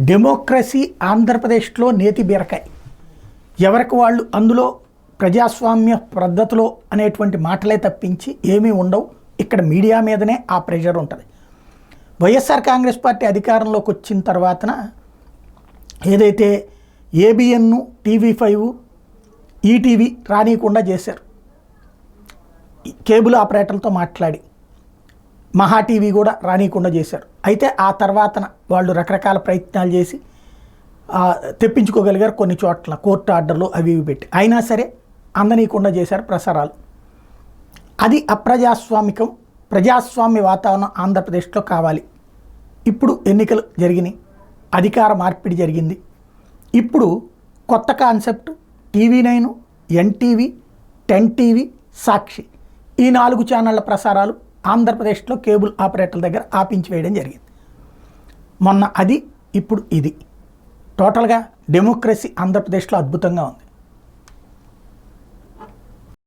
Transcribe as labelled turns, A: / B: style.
A: Democracy ఆంధ్రప్రదేశ్లో నేతి బీరకాయ. ఎవరికి వాళ్ళు అందులో ప్రజాస్వామ్య పద్ధతిలో అనేటువంటి మాటలే తప్పించి ఏమీ ఉండవు. ఇక్కడ మీడియా మీదనే ఆ ప్రెషర్ ఉంటుంది. వైఎస్ఆర్ కాంగ్రెస్ పార్టీ అధికారంలోకి వచ్చిన తర్వాతన ఏదైతే ఏబిఎన్, టీవీ5, ఈటీవీ రానియకుండా చేశారు. కేబుల్ ఆపరేటర్లతో మాట్లాడి మహా టీవీ కూడా రానియకుండా చేశారు. అయితే ఆ తర్వాతన వాళ్ళు రకరకాల ప్రయత్నాలు చేసి తెప్పించుకోగలిగారు. కొన్ని చోట్ల కోర్టు ఆర్డర్లు అవి ఇవి పెట్టి అయినా సరే అందనీయకుండా చేశారు ప్రసారాలు. అది అప్రజాస్వామికం. ప్రజాస్వామ్య వాతావరణం ఆంధ్రప్రదేశ్లో కావాలి. ఇప్పుడు ఎన్నికలు జరిగినాయి, అధికార మార్పిడి జరిగింది. ఇప్పుడు కొత్త కాన్సెప్ట్ టీవీ9, ఎన్టీవీ, 10 టీవీ, సాక్షి ఈ 4 ఛానళ్ల ప్రసారాలు ఆంధ్రప్రదేశ్లో కేబుల్ ఆపరేటర్ల దగ్గర ఆపించి వేయడం జరిగింది. మొన్న అది, ఇప్పుడు ఇది. టోటల్గా డెమోక్రసీ ఆంధ్రప్రదేశ్లో అద్భుతంగా ఉంది.